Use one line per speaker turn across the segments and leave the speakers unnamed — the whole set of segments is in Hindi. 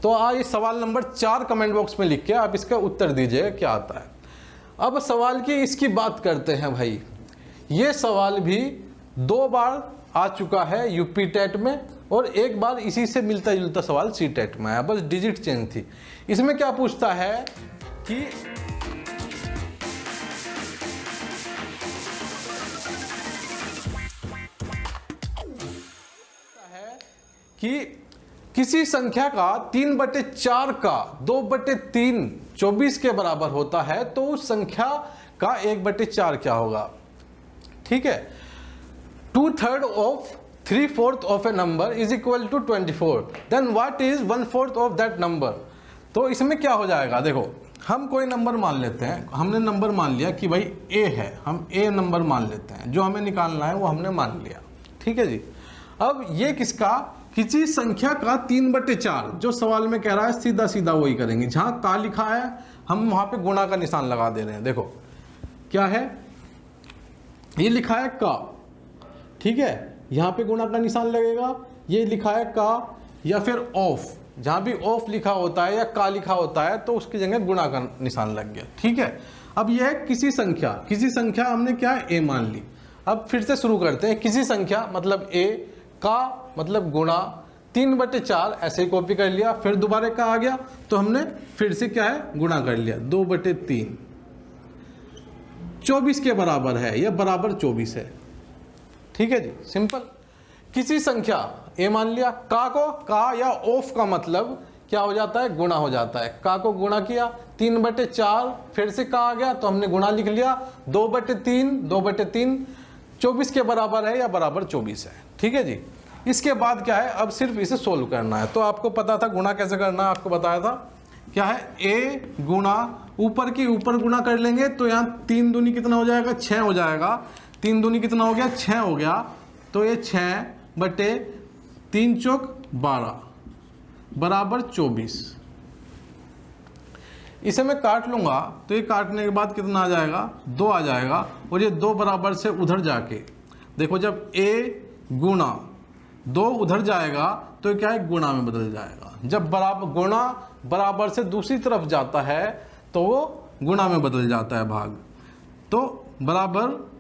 तो ये सवाल नंबर 4 कमेंट बॉक्स में लिख के आप इसका उत्तर दीजिए क्या आता है। अब सवाल की इसकी बात करते हैं भाई। ये सवाल भी 2 बार आ चुका है यूपी टेट में और 1 बार इसी से मिलता जुलता सवाल सी टेट में आया, बस डिजिट चेंज थी। इसमें क्या पूछता है कि किसी संख्या का 3/4 का 2/3 24 के बराबर होता है तो उस संख्या का 1/4 क्या होगा। ठीक है, 2/3 of 3/4 of a number is equal to 24, then what is 1/4 of that number। तो इसमें क्या हो जाएगा, देखो हम कोई नंबर मान लेते हैं, हमने नंबर मान लिया कि भाई a है, हम a नंबर मान लेते हैं, जो हमें निकालना है वो हमने मान लिया। ठीक है जी, अब ये किसका, किसी संख्या का 3/4, जो सवाल में कह रहा है सीधा सीधा वही करेंगे। जहां का लिखा है हम वहां पे गुणा का निशान लगा दे रहे हैं। देखो क्या है, ये लिखा है का, ठीक है, यहाँ पे गुणा का निशान लगेगा। ये लिखा है का या फिर ऑफ, जहां भी ऑफ लिखा होता है या का लिखा होता है तो उसकी जगह गुणा का निशान लग गया। ठीक है, अब यह है किसी संख्या हमने क्या है ए मान ली। अब फिर से शुरू करते हैं, किसी संख्या मतलब ए, का मतलब गुणा, 3/4 ऐसे ही कॉपी कर लिया, फिर दोबारा का आ गया तो हमने फिर से क्या है गुणा कर लिया, 2/3 24 के बराबर है या बराबर 24 है। ठीक है जी, सिंपल। किसी संख्या ए मान लिया, का या ऑफ का मतलब क्या हो जाता है, गुणा हो जाता है। का को गुणा किया, 3/4 फिर से का आ गया तो हमने गुणा लिख लिया, 2/3 24 के बराबर है या बराबर 24 है। ठीक है जी, इसके बाद क्या है, अब सिर्फ इसे सोल्व करना है। तो आपको पता था गुणा कैसे करना है, आपको बताया था क्या है, ए गुणा ऊपर की ऊपर गुणा कर लेंगे तो यहाँ 3 दूनी कितना हो जाएगा, 6 हो जाएगा। 3 दूनी कितना हो गया, 6 हो गया। तो ये 6/3 चौक 12 बराबर 24। इसे मैं काट लूंगा तो ये काटने के बाद कितना आ जाएगा, 2 आ जाएगा। और ये 2 बराबर से उधर जाके देखो, जब ए गुणा 2 उधर जाएगा तो क्या है, गुणा में बदल जाएगा। जब बराबर गुणा बराबर से दूसरी तरफ जाता है तो वो गुणा में बदल जाता है भाग। तो बराबर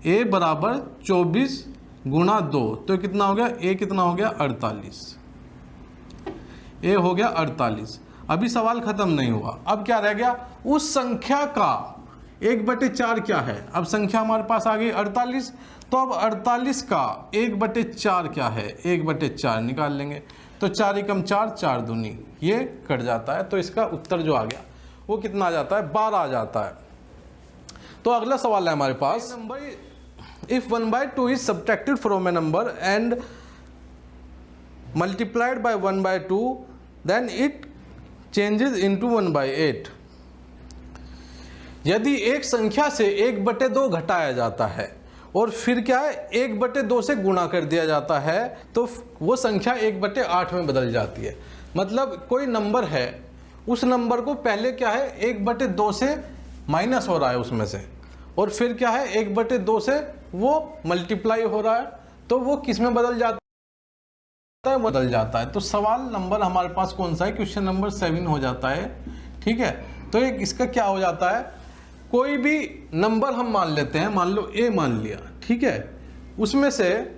ए बराबर 24 गुणा 2 तो कितना हो गया, ए कितना हो गया 48, ए हो गया 48। अभी सवाल खत्म नहीं हुआ, अब क्या रह गया, उस संख्या का 1/4 क्या है। अब संख्या हमारे पास आ गई 48, तो अब 48 का 1/4 क्या है, 1/4 निकाल लेंगे। तो 4 एकम 4, 4 दूनी, ये कट जाता है। तो इसका उत्तर जो आ गया वो कितना आ जाता है, 12 आ जाता है। तो अगला सवाल है हमारे पास, if 1/2 is subtracted from a number and multiplied by 1/2 then it changes into 1/8। यदि एक संख्या से 1/2 घटाया जाता है और फिर क्या है 1/2 से गुणा कर दिया जाता है तो वो संख्या 1/8 में बदल जाती है। मतलब कोई नंबर है, उस नंबर को पहले क्या है 1/2 से माइनस हो रहा है उसमें से, और फिर क्या है 1/2 से वो मल्टीप्लाई हो रहा है, तो वो किस में बदल जाता है। तो सवाल नंबर हमारे पास कौन सा है, क्वेश्चन नंबर 7 हो जाता है। ठीक है, तो इसका क्या हो जाता है, कोई भी नंबर हम मान लेते हैं, मान लो ए मान लिया, ठीक है, उसमें से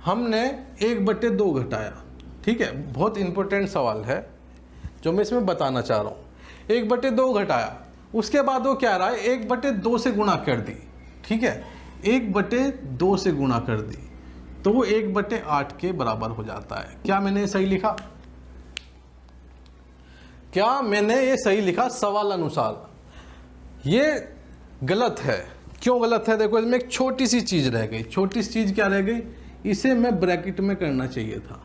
हमने 1/2 घटाया। ठीक है, बहुत इंपॉर्टेंट सवाल है जो मैं इसमें बताना चाह रहा हूँ। 1/2 घटाया, उसके बाद वो क्या रहा है 1/2 से गुणा कर दी। ठीक है, 1/2 से गुणा कर दी तो वो 1/8 के बराबर हो जाता है। क्या मैंने सही लिखा, क्या मैंने ये सही लिखा सवाल अनुसार? ये गलत है। क्यों गलत है, देखो इसमें एक छोटी सी चीज रह गई। छोटी सी चीज क्या रह गई, इसे मैं ब्रैकेट में करना चाहिए था।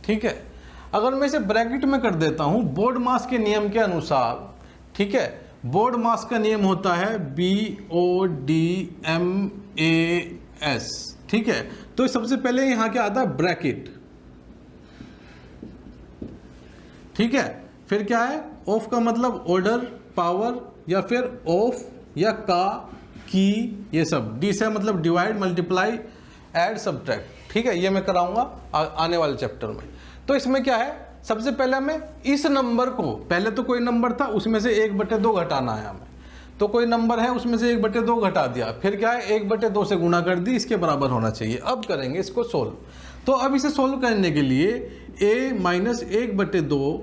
ठीक है, अगर मैं इसे ब्रैकेट में कर देता हूं बोर्ड मास के नियम के अनुसार, ठीक है, बोर्ड मास का नियम होता है BODMAS। ठीक है, तो सबसे पहले यहां क्या आता है ब्रैकेट। ठीक है, फिर क्या है ऑफ का मतलब ऑर्डर, पावर या फिर ऑफ या का, की, ये सब। डी से मतलब डिवाइड, मल्टीप्लाई, ऐड, सब्ट्रैक्ट। ठीक है, ये मैं कराऊंगा आने वाले चैप्टर में। तो इसमें क्या है, सबसे पहले हमें इस नंबर को, पहले तो कोई नंबर था उसमें से 1/2 घटाना है हमें, तो कोई नंबर है उसमें से 1/2 घटा दिया, फिर क्या है 1/2 से गुणा कर दी, इसके बराबर होना चाहिए। अब करेंगे इसको सोल्व। तो अब इसे सोल्व करने के लिए a माइनस 1/2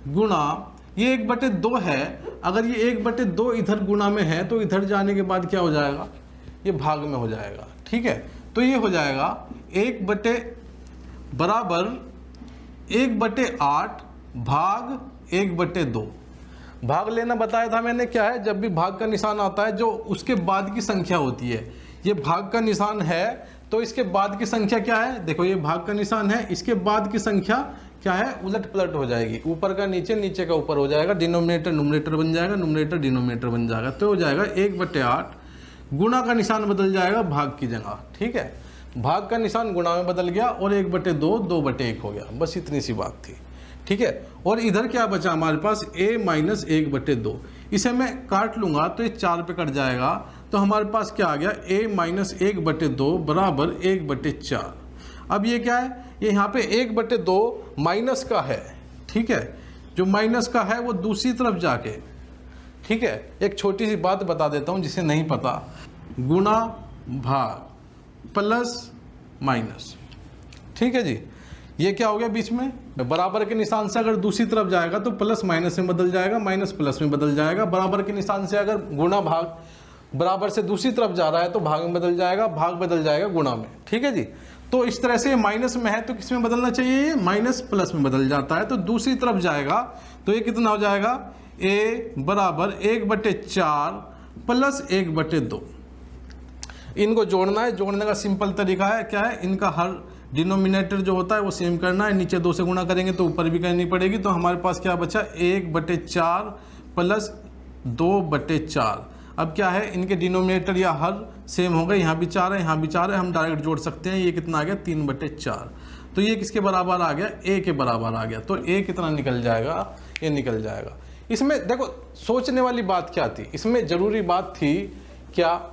गुणा ये 1/2 है, अगर ये 1/2 इधर गुणा में है तो इधर जाने के बाद क्या हो जाएगा, ये भाग में हो जाएगा। ठीक है, तो ये हो जाएगा 1/8 भाग 1/2। भाग लेना बताया था मैंने, क्या है, जब भी भाग का निशान आता है जो उसके बाद की संख्या होती है, ये भाग का निशान है तो इसके बाद की संख्या क्या है, देखो ये भाग का निशान है, इसके बाद की संख्या क्या है, उलट पलट हो जाएगी, ऊपर का नीचे, नीचे का ऊपर हो जाएगा, डिनोमिनेटर न्यूमरेटर बन जाएगा, न्यूमरेटर डिनोमिनेटर बन जाएगा, तो हो जाएगा 1/8, गुणा का निशान बदल जाएगा भाग की जगह। ठीक है, भाग का निशान गुणा में बदल गया और 1/2 2/1 हो गया, बस इतनी सी बात थी। ठीक है, और इधर क्या बचा हमारे पास, a माइनस 1/2, इसे मैं काट लूंगा तो ये 4 पे कट जाएगा, तो हमारे पास क्या आ गया, a माइनस 1/2 बराबर 1/4। अब ये क्या है, ये यहाँ पे 1/2 माइनस का है। ठीक है, जो माइनस का है वो दूसरी तरफ जाके, ठीक है, एक छोटी सी बात बता देता हूँ जिसे नहीं पता, गुणा भाग प्लस माइनस। ठीक है जी, ये क्या हो गया बीच में, बराबर के निशान से अगर दूसरी तरफ जाएगा तो प्लस माइनस में बदल जाएगा, माइनस प्लस में बदल जाएगा, बराबर के निशान से अगर गुणा भाग बराबर से दूसरी तरफ जा रहा है तो भाग में बदल जाएगा, भाग बदल जाएगा गुणा में। ठीक है जी, तो इस तरह से माइनस में है तो किस में बदलना चाहिए, ये माइनस प्लस में बदल जाता है, तो दूसरी तरफ जाएगा तो ये कितना हो जाएगा, a बराबर 1/4 प्लस 1/2। इनको जोड़ना है, जोड़ने का सिंपल तरीका है, क्या है, इनका हर डिनोमिनेटर जो होता है वो सेम करना है, नीचे 2 से गुणा करेंगे तो ऊपर भी करनी पड़ेगी, तो हमारे पास क्या बचा, 1/4 प्लस 2/4। अब क्या है, इनके डिनोमिनेटर या हर सेम हो गए, यहाँ भी 4 है, यहाँ भी 4 है, हम डायरेक्ट जोड़ सकते हैं, ये कितना आ गया, 3/4। तो ये किसके बराबर आ गया, a के बराबर आ गया, तो a कितना निकल जाएगा, ये निकल जाएगा। इसमें देखो सोचने वाली बात क्या थी, इसमें जरूरी बात थी क्या,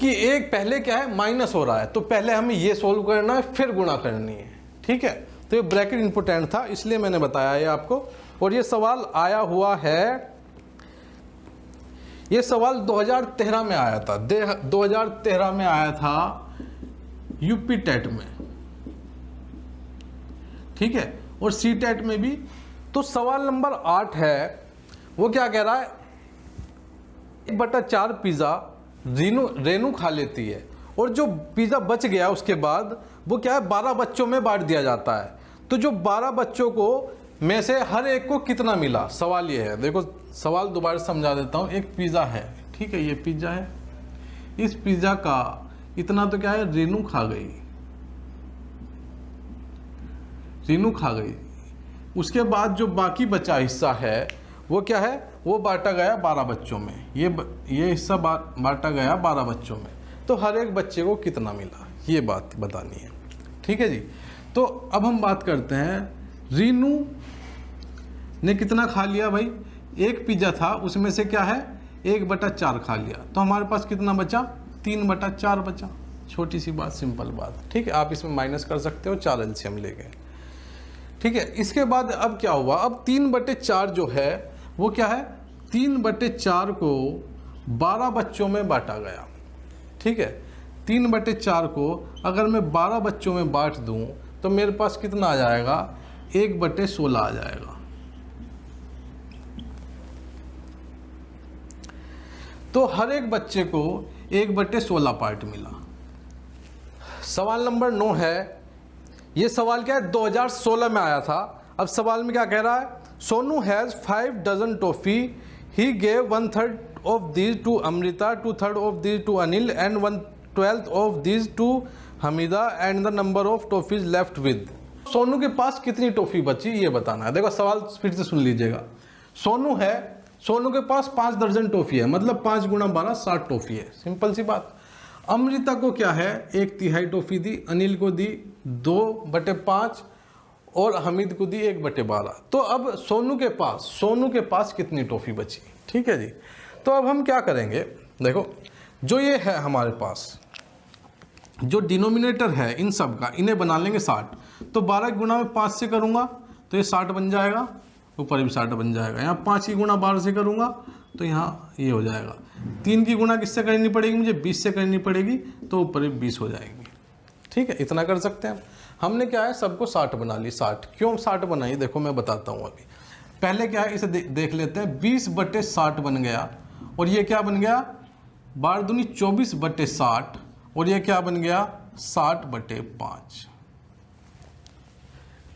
कि एक पहले क्या है, माइनस हो रहा है, तो पहले हमें ये सोल्व करना है फिर गुणा करनी है। ठीक है, तो ये ब्रैकेट इंपॉर्टेंट था इसलिए मैंने बताया ये आपको। और ये सवाल आया हुआ है, ये सवाल 2013 में आया था, 2013 में आया था यूपी टेट में। ठीक है, और सी टेट में भी। तो सवाल नंबर 8 है, वो क्या कह रहा है, 1/4 पिज़्ज़ा रेनू खा लेती है, और जो पिज़्ज़ा बच गया उसके बाद वो क्या है, 12 बच्चों में बांट दिया जाता है, तो जो 12 बच्चों को में से हर एक को कितना मिला, सवाल ये है। देखो सवाल दोबारा समझा देता हूँ, एक पिज़्ज़ा है, ठीक है, ये पिज़्ज़ा है, इस पिज़्ज़ा का इतना तो क्या है, रेनू खा गई, रेनू खा गई, उसके बाद जो बाकी बचा हिस्सा है वो क्या है, वो बांटा गया 12 बच्चों में, ये हिस्सा बांटा गया 12 बच्चों में, तो हर एक बच्चे को कितना मिला, ये बात बतानी है। ठीक है जी, तो अब हम बात करते हैं, रीनू ने कितना खा लिया भाई, एक पिज़्ज़ा था उसमें से क्या है, 1/4 खा लिया, तो हमारे पास कितना बचा, 3/4 बचा। छोटी सी बात, सिंपल बात। ठीक है, आप इसमें माइनस कर सकते हो, 4 एलसीएम ले गए। ठीक है, इसके बाद अब क्या हुआ, अब 3/4 जो है वो क्या है, 3/4 को 12 बच्चों में बांटा गया। ठीक है, 3/4 को अगर मैं 12 बच्चों में बांट दूं तो मेरे पास कितना आ जाएगा, 1/16 आ जाएगा। तो हर एक बच्चे को 1/16 पार्ट मिला। सवाल नंबर 9 है, ये सवाल क्या है, 2016 में आया था। अब सवाल में क्या कह रहा है, Sonu has 5 dozen toffee, he gave 1/3 of these to Amrita, 2/3 of these to Anil and 1/12 of these to Hamida and the number of toffees left with. Sonu के पास कितनी टॉफ़ी बची ये बताना है। देखो सवाल फिर से सुन लीजिएगा, सोनू है, सोनू के पास 5 दर्जन टॉफ़ी है, मतलब 5 × 12 60 टॉफ़ी है, सिंपल सी बात। अमृता को क्या है, 1/3 टॉफ़ी दी, अनिल को दी 2/5 और हमीद को दी 1/12। तो अब सोनू के पास कितनी टॉफ़ी बची। ठीक है जी, तो अब हम क्या करेंगे, देखो जो ये है हमारे पास, जो डिनोमिनेटर है इन सब का, इन्हें बना लेंगे 60। तो 12 गुणा में 5 से करूँगा तो ये 60 बन जाएगा, ऊपर भी 60 बन जाएगा। यहाँ 5 की गुणा 12 से करूँगा तो यहाँ ये हो जाएगा। 3 की गुणा किससे करनी पड़ेगी मुझे, 20 से करनी पड़ेगी, तो ऊपर भी 20 हो जाएगी। ठीक है, इतना कर सकते हैं। हमने क्या है, सबको 60 बना ली। 60 क्यों 60 बनाई, देखो मैं बताता हूँ अभी। पहले क्या है, इसे देख लेते हैं। 20/60 बन गया, और ये क्या बन गया, 12 दूनी 24/60, और ये क्या बन गया, 60/5।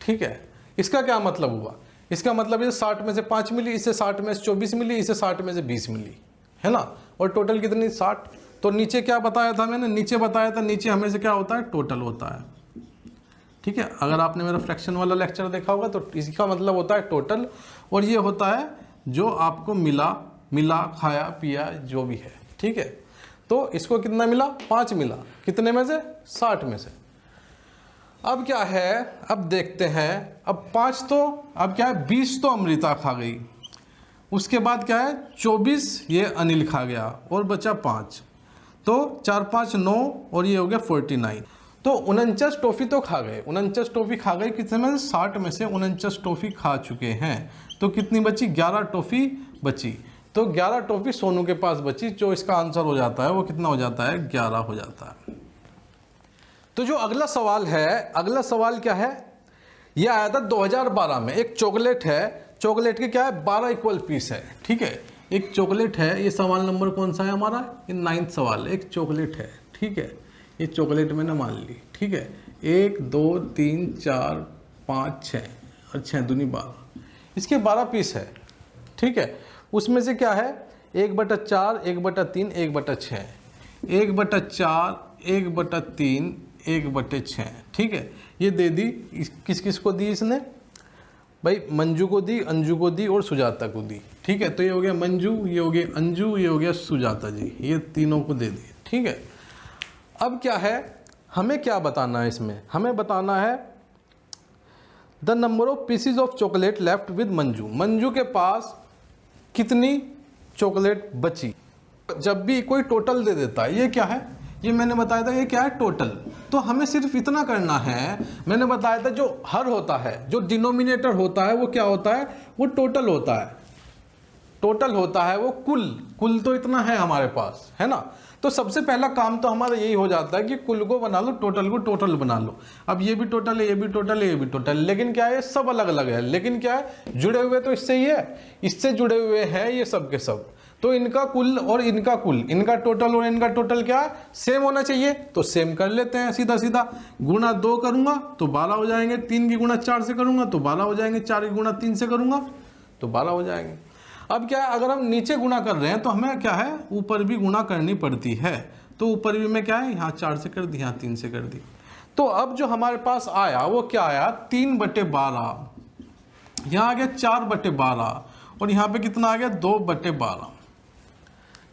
ठीक है, इसका क्या मतलब हुआ, इसका मतलब ये 60 में से 5 मिली, इसे 60 में से 24 मिली, इसे 60 में से 20 मिली, है ना। और टोटल कितनी, 60। तो नीचे क्या बताया था मैंने, नीचे बताया था, नीचे हमेशा क्या होता है, टोटल होता है। ठीक है, अगर आपने मेरा फ्रैक्शन वाला लेक्चर देखा होगा तो इसका मतलब होता है टोटल, और ये होता है जो आपको मिला खाया पिया जो भी है। ठीक है, तो इसको कितना मिला, 5 मिला, कितने में से, 60 में से। अब क्या है, अब देखते हैं, अब 5 तो अब क्या है, 20 तो अमृता खा गई, उसके बाद क्या है 24 ये अनिल खा गया, और बचा 5, तो 4 5 9, और ये हो गया 49। तो 49 टॉफ़ी तो खा गए, 49 टॉफ़ी खा गए, कितने में से, 60 में से 49 टॉफ़ी खा चुके हैं। तो कितनी बची, 11 टॉफ़ी बची। तो 11 टॉफ़ी सोनू के पास बची, जो इसका आंसर हो जाता है वो कितना हो जाता है, 11 हो जाता है। तो जो अगला सवाल है, अगला सवाल क्या है, ये आया था 2012 में। एक चॉकलेट है, चॉकलेट के क्या है, 12 इक्वल पीस है। ठीक है, एक चॉकलेट है, ये सवाल नंबर कौन सा है हमारा, ये 9th सवाल। एक चॉकलेट है, ठीक है, ये चॉकलेट मैंने मान ली। ठीक है, 1 2 3 4 5 6, और 6 दूनी 12, इसके 12 पीस है। ठीक है, उसमें से क्या है, 1/4 1/3 1/6, 1/4 1/3 1/6। ठीक है, ये दे दी, किस किस को दी इसने भाई, मंजू को दी, अंजू को दी, और सुजाता को दी। ठीक है, तो ये हो गया मंजू, ये हो गया अंजू, ये हो गया सुजाता जी, ये तीनों को दे दिए। ठीक है, अब क्या है, हमें क्या बताना है इसमें, हमें बताना है the number of PCs of chocolate left with Manju. Manju के पास कितनी चॉकलेट बची। जब भी कोई टोटल दे देता है, ये क्या है, ये मैंने बताया था, ये क्या है, टोटल। तो हमें सिर्फ इतना करना है, मैंने बताया था जो हर होता है, जो डिनोमिनेटर होता है वो क्या होता है, वो टोटल होता है। टोटल होता है वो कुल तो इतना है हमारे पास, है ना। तो सबसे पहला काम तो हमारा यही हो जाता है कि कुल को बना लो, टोटल को टोटल बना लो। अब ये भी टोटल है, ये भी टोटल है, ये भी टोटल, लेकिन क्या है, सब अलग अलग है, लेकिन क्या है, जुड़े हुए तो इससे ही है, इससे जुड़े हुए हैं ये सब के सब। तो इनका कुल और इनका कुल, इनका टोटल और इनका टोटल क्या है, सेम होना चाहिए। तो सेम कर लेते हैं, सीधा सीधा गुणा 2 करूंगा तो 12 हो जाएंगे, 3 की गुणा 4 से करूंगा तो 12 हो जाएंगे, 4 की गुणा 3 से करूंगा तो 12 हो जाएंगे। अब क्या है, अगर हम नीचे गुणा कर रहे हैं तो हमें क्या है, ऊपर भी गुणा करनी पड़ती है। तो ऊपर भी मैं क्या है, यहाँ 4 से कर दी, यहाँ 3 से कर दी। तो अब जो हमारे पास आया वो क्या आया, 3/12, यहाँ आ गया 4/12, और यहाँ पे कितना आ गया, 2/12।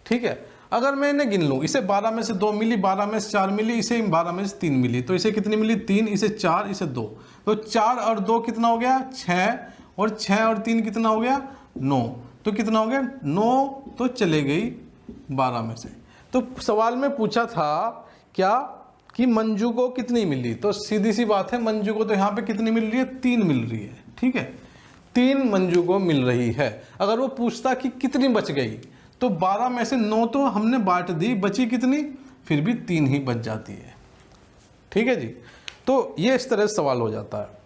ठीक है, अगर मैं इन्हें गिन लूँ, इसे 12 में से 2 मिली, 12 में से 4 मिली, इसे 12 में से 3 मिली, तो इसे कितनी मिली, 3, इसे 4, इसे 2। तो 4 और 2 कितना हो गया, 6, और 6 और 3 कितना हो गया, 9। तो कितना हो गया, 9 तो चले गई 12 में से। तो सवाल में पूछा था क्या कि मंजू को कितनी मिली, तो सीधी सी बात है, मंजू को तो यहाँ पे कितनी मिल रही है, 3 मिल रही है। ठीक है, 3 मंजू को मिल रही है। अगर वो पूछता कि कितनी बच गई, तो 12 में से 9 तो हमने बांट दी, बची कितनी, फिर भी 3 ही बच जाती है। ठीक है जी, तो ये इस तरह से सवाल हो जाता है।